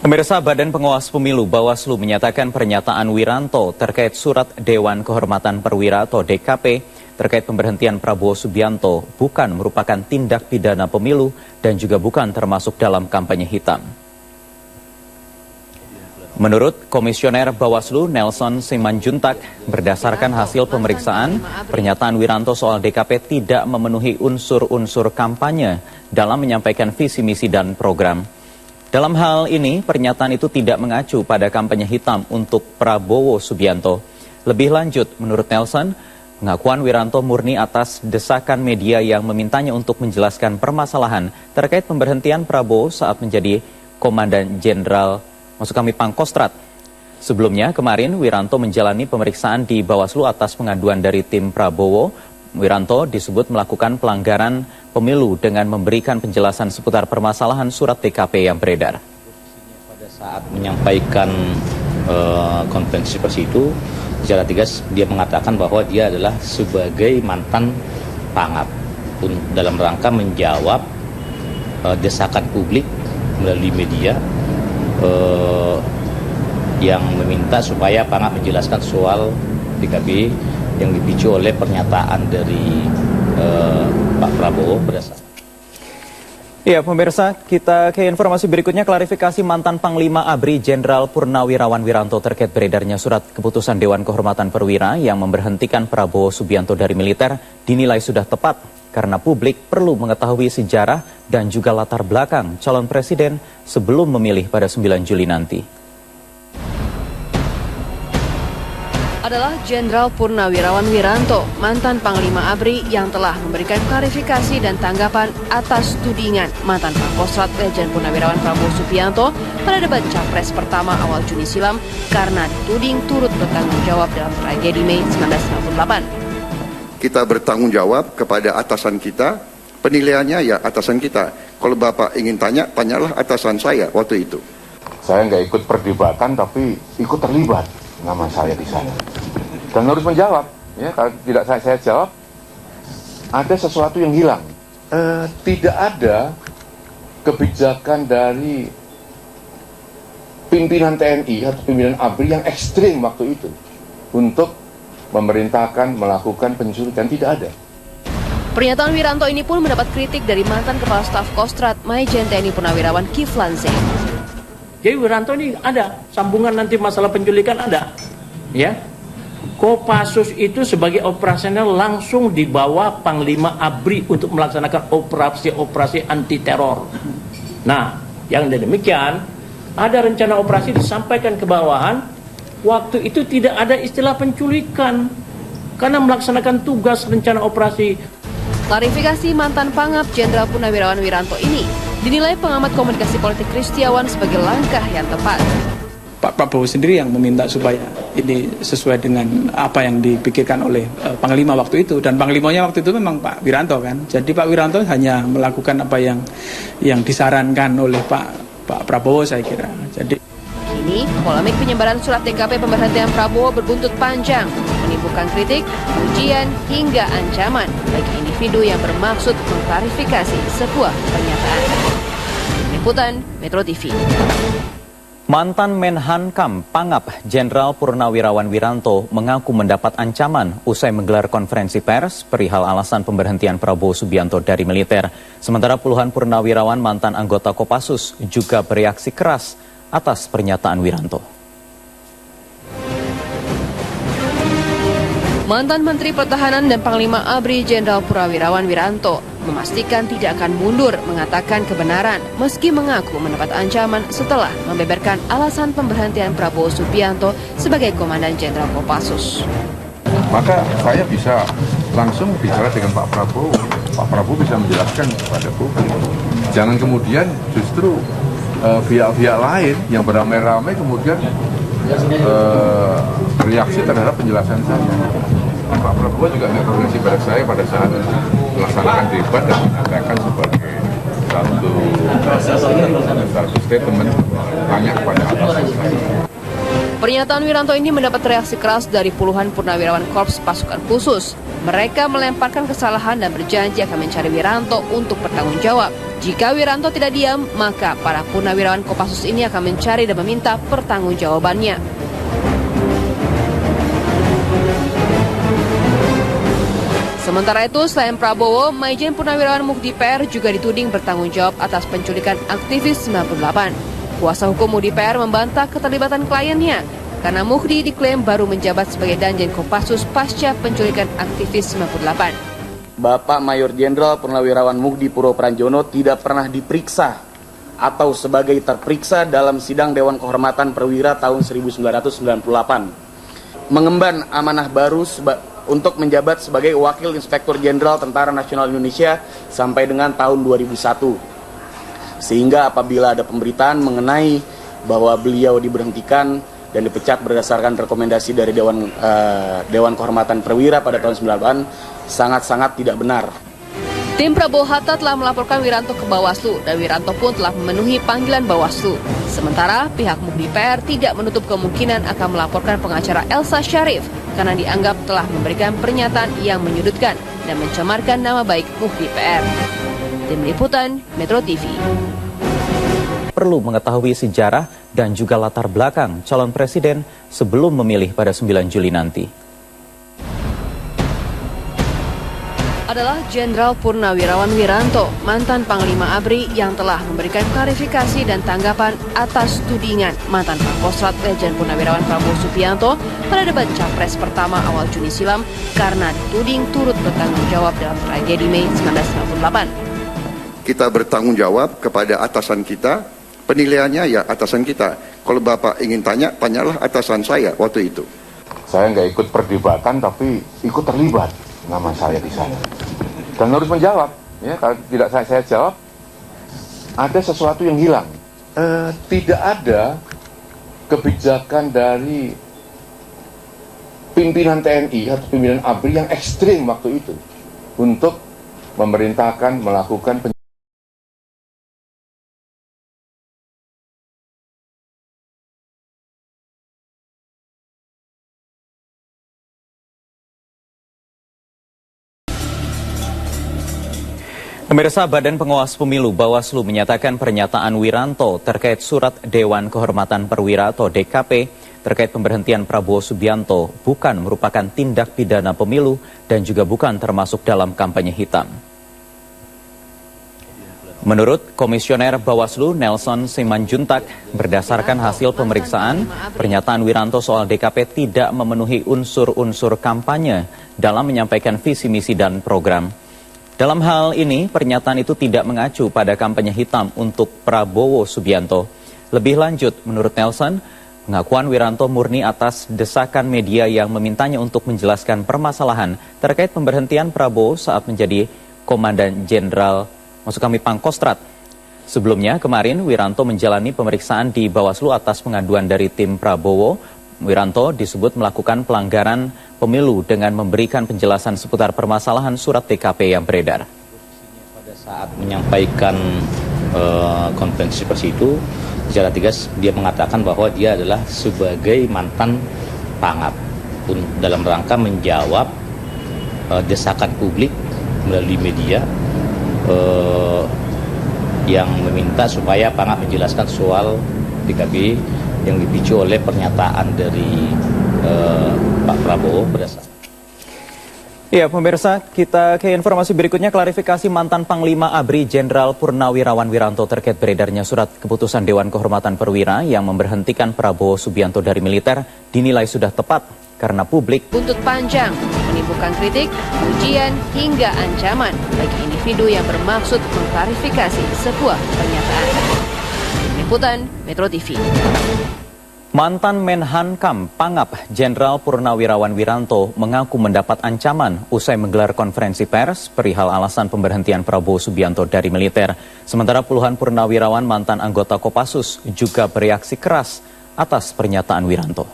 Pemirsa, Badan Pengawas Pemilu Bawaslu menyatakan pernyataan Wiranto terkait surat Dewan Kehormatan Perwira atau DKP terkait pemberhentian Prabowo Subianto bukan merupakan tindak pidana pemilu dan juga bukan termasuk dalam kampanye hitam. Menurut Komisioner Bawaslu Nelson Simanjuntak, berdasarkan hasil pemeriksaan, pernyataan Wiranto soal DKP tidak memenuhi unsur-unsur kampanye dalam menyampaikan visi misi dan program. Dalam hal ini, pernyataan itu tidak mengacu pada kampanye hitam untuk Prabowo Subianto. Lebih lanjut, menurut Nelson, pengakuan Wiranto murni atas desakan media yang memintanya untuk menjelaskan permasalahan terkait pemberhentian Prabowo saat menjadi Komandan Jenderal, maksud kami Pangkostrat. Sebelumnya, kemarin Wiranto menjalani pemeriksaan di Bawaslu atas pengaduan dari tim Prabowo. Wiranto disebut melakukan pelanggaran pemilu dengan memberikan penjelasan seputar permasalahan surat DKP yang beredar. Pada saat menyampaikan konferensi pers itu, secara tegas dia mengatakan bahwa dia adalah sebagai mantan pangap dalam rangka menjawab desakan publik melalui media yang meminta supaya pangap menjelaskan soal DKP yang dipicu oleh pernyataan dari Pak Prabowo berdasarkan. Ya, pemirsa, kita ke informasi berikutnya. Klarifikasi mantan Panglima ABRI Jenderal Purnawirawan Wiranto terkait beredarnya surat keputusan Dewan Kehormatan Perwira yang memberhentikan Prabowo Subianto dari militer dinilai sudah tepat karena publik perlu mengetahui sejarah dan juga latar belakang calon presiden sebelum memilih pada 9 Juli nanti. Adalah Jenderal Purnawirawan Wiranto, mantan Panglima ABRI yang telah memberikan klarifikasi dan tanggapan atas tudingan mantan Pangkostrat Lejen Purnawirawan Prabowo Subianto pada debat Capres pertama awal Juni silam karena dituding turut bertanggung jawab dalam tragedi Mei 1998. Kita bertanggung jawab kepada atasan kita, penilaiannya ya atasan kita. Kalau Bapak ingin tanya, tanyalah atasan saya waktu itu. Saya nggak ikut perdebatan tapi ikut terlibat nama saya di sana dan harus menjawab ya. Kalau tidak saya jawab ada sesuatu yang hilang. Tidak ada kebijakan dari pimpinan TNI atau pimpinan ABRI yang ekstrim waktu itu untuk memerintahkan melakukan penculikan, tidak ada. Pernyataan Wiranto ini pun mendapat kritik dari mantan Kepala Staf Kostrat Maijen TNI Purnawirawan Kiflan Zain. Jadi Wiranto ini ada sambungan nanti masalah penculikan ada, ya. Kopassus itu sebagai operasional langsung dibawa Panglima ABRI untuk melaksanakan operasi-operasi anti teror. Nah, yang demikian ada rencana operasi disampaikan ke bawahan. Waktu itu tidak ada istilah penculikan karena melaksanakan tugas rencana operasi. Klarifikasi mantan Pangap Jenderal Purnawirawan Wiranto ini dinilai pengamat komunikasi politik Kristiawan sebagai langkah yang tepat. Pak Prabowo sendiri yang meminta supaya ini sesuai dengan apa yang dipikirkan oleh Panglima waktu itu, dan Panglimanya waktu itu memang Pak Wiranto kan. Jadi Pak Wiranto hanya melakukan apa yang disarankan oleh Pak Prabowo, saya kira. Jadi kini polemik penyebaran surat DKP pemberhentian Prabowo berbuntut panjang, menimbulkan kritik, pujian hingga ancaman bagi individu yang bermaksud mengklarifikasi sebuah pernyataan. Liputan Metro TV. Mantan Menhankam Pangap Jenderal Purnawirawan Wiranto mengaku mendapat ancaman usai menggelar konferensi pers perihal alasan pemberhentian Prabowo Subianto dari militer. Sementara puluhan purnawirawan mantan anggota Kopassus juga bereaksi keras atas pernyataan Wiranto. Mantan Menteri Pertahanan dan Panglima ABRI Jenderal Purnawirawan Wiranto memastikan tidak akan mundur mengatakan kebenaran meski mengaku mendapat ancaman setelah membeberkan alasan pemberhentian Prabowo Subianto sebagai Komandan Jenderal Kopassus. Maka saya bisa langsung bicara dengan Pak Prabowo. Pak Prabowo bisa menjelaskan kepada publik. Jangan kemudian justru pihak-pihak lain yang beramai-ramai kemudian bereaksi terhadap penjelasan saya. Pak Prabowo juga nggak koordinasi pada saya pada saat melaksanakan debat dan mengatakan sebagai satu statement tanya kepada atasan saya. Pernyataan Wiranto ini mendapat reaksi keras dari puluhan purnawirawan Korps Pasukan Khusus. Mereka melemparkan kesalahan dan berjanji akan mencari Wiranto untuk bertanggung jawab. Jika Wiranto tidak diam, maka para purnawirawan Kopassus ini akan mencari dan meminta pertanggungjawabannya. Sementara itu, selain Prabowo, Maijen Purnawirawan Mukhdi PR juga dituding bertanggung jawab atas penculikan aktivis 98. Kuasa hukum Mukhdi PR membantah keterlibatan kliennya karena Mukhdi diklaim baru menjabat sebagai Danjen Kopassus pasca penculikan aktivis 98. Bapak Mayor Jenderal Purnawirawan Mukhdi Purwo Pranjono tidak pernah diperiksa atau sebagai terperiksa dalam sidang Dewan Kehormatan Perwira tahun 1998. Mengemban amanah baru untuk menjabat sebagai Wakil Inspektur Jenderal Tentara Nasional Indonesia sampai dengan tahun 2001. Sehingga apabila ada pemberitaan mengenai bahwa beliau diberhentikan dan dipecat berdasarkan rekomendasi dari Dewan Kehormatan Perwira pada tahun 98 sangat-sangat tidak benar. Tim Prabowo Hatta telah melaporkan Wiranto ke Bawaslu dan Wiranto pun telah memenuhi panggilan Bawaslu. Sementara pihak Mukhdi PR tidak menutup kemungkinan akan melaporkan pengacara Elsa Sharif karena dianggap telah memberikan pernyataan yang menyudutkan dan mencemarkan nama baik Mukhdi PR. Tim Liputan Metro TV. Perlu mengetahui sejarah dan juga latar belakang calon presiden sebelum memilih pada 9 Juli nanti. Adalah Jenderal Purnawirawan Wiranto, mantan Panglima ABRI yang telah memberikan klarifikasi dan tanggapan atas tudingan mantan Pangkostrat Lejen Purnawirawan Prabowo Subianto pada debat Capres pertama awal Juni silam karena dituding turut bertanggung jawab dalam tragedi Mei 1998. Kita bertanggung jawab kepada atasan kita, penilaiannya ya atasan kita. Kalau Bapak ingin tanya, tanyalah atasan saya waktu itu. Saya nggak ikut perdebatan, tapi ikut terlibat nama saya di sana. Dan harus menjawab. Ya, kalau tidak saya jawab, ada sesuatu yang hilang. Tidak ada kebijakan dari pimpinan TNI atau pimpinan ABRI yang ekstrim waktu itu untuk memerintahkan melakukan Pemirsa, Badan Pengawas Pemilu Bawaslu menyatakan pernyataan Wiranto terkait surat Dewan Kehormatan Perwira atau DKP terkait pemberhentian Prabowo Subianto bukan merupakan tindak pidana pemilu dan juga bukan termasuk dalam kampanye hitam. Menurut Komisioner Bawaslu Nelson Simanjuntak, berdasarkan hasil pemeriksaan, pernyataan Wiranto soal DKP tidak memenuhi unsur-unsur kampanye dalam menyampaikan visi misi dan program. Dalam hal ini, pernyataan itu tidak mengacu pada kampanye hitam untuk Prabowo Subianto. Lebih lanjut, menurut Nelson, pengakuan Wiranto murni atas desakan media yang memintanya untuk menjelaskan permasalahan terkait pemberhentian Prabowo saat menjadi Komandan Jenderal Pangkostrat. Sebelumnya, kemarin Wiranto menjalani pemeriksaan di Bawaslu atas pengaduan dari tim Prabowo. Wiranto disebut melakukan pelanggaran pemilu dengan memberikan penjelasan seputar permasalahan surat DKP yang beredar. Pada saat menyampaikan konferensi pers itu, secara tegas dia mengatakan bahwa dia adalah sebagai mantan pangap dalam rangka menjawab desakan publik melalui media yang meminta supaya pangap menjelaskan soal DKP yang dipicu oleh pernyataan dari Pak Prabowo berdasarkan. Ya, pemirsa, kita ke informasi berikutnya. Klarifikasi mantan Panglima ABRI Jenderal Purnawirawan Wiranto terkait beredarnya surat keputusan Dewan Kehormatan Perwira yang memberhentikan Prabowo Subianto dari militer dinilai sudah tepat karena publik buntut panjang menimbulkan kritik, ujian hingga ancaman bagi individu yang bermaksud mengklarifikasi sebuah pernyataan. Liputan Metro TV. Mantan Menhankam Pangap Jenderal Purnawirawan Wiranto mengaku mendapat ancaman usai menggelar konferensi pers perihal alasan pemberhentian Prabowo Subianto dari militer. Sementara puluhan purnawirawan mantan anggota Kopassus juga bereaksi keras atas pernyataan Wiranto.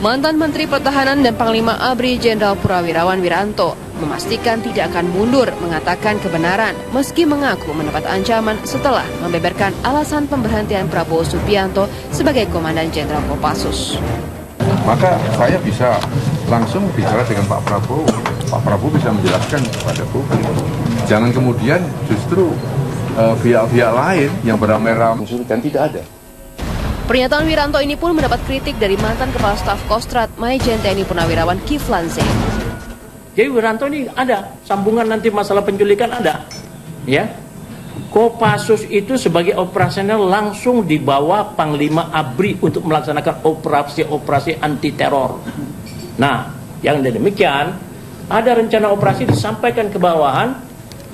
Mantan Menteri Pertahanan dan Panglima ABRI Jenderal Purnawirawan Wiranto memastikan tidak akan mundur mengatakan kebenaran meski mengaku mendapat ancaman setelah membeberkan alasan pemberhentian Prabowo Subianto sebagai Komandan Jenderal Kopassus. Maka saya bisa langsung bicara dengan Pak Prabowo. Pak Prabowo bisa menjelaskan kepada publik. Jangan kemudian justru pihak-pihak lain yang beramai-ramai dan tidak ada. Pernyataan Wiranto ini pun mendapat kritik dari mantan Kepala Staf Kostrad Majen TNI Purnawirawan Kiflan Zain. Jadi Wiranto ini ada sambungan nanti masalah penculikan ada, ya. Kopassus itu sebagai operasional langsung di bawah Panglima ABRI untuk melaksanakan operasi-operasi anti teror. Nah, yang demikian ada rencana operasi disampaikan ke bawahan.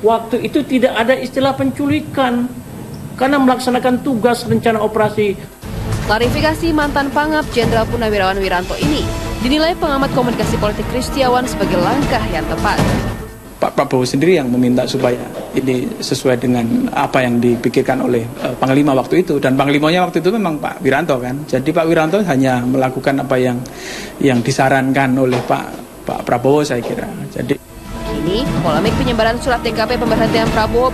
Waktu itu tidak ada istilah penculikan karena melaksanakan tugas rencana operasi. Klarifikasi mantan Pangap Jenderal Purnawirawan Wiranto ini dinilai pengamat komunikasi politik Kristiawan sebagai langkah yang tepat. Pak Prabowo sendiri yang meminta supaya ini sesuai dengan apa yang dipikirkan oleh Panglima waktu itu, dan Panglimanya waktu itu memang Pak Wiranto kan. Jadi Pak Wiranto hanya melakukan apa yang disarankan oleh Pak Prabowo, saya kira. Jadi kini polemik penyebaran surat DKP pemberhentian Prabowo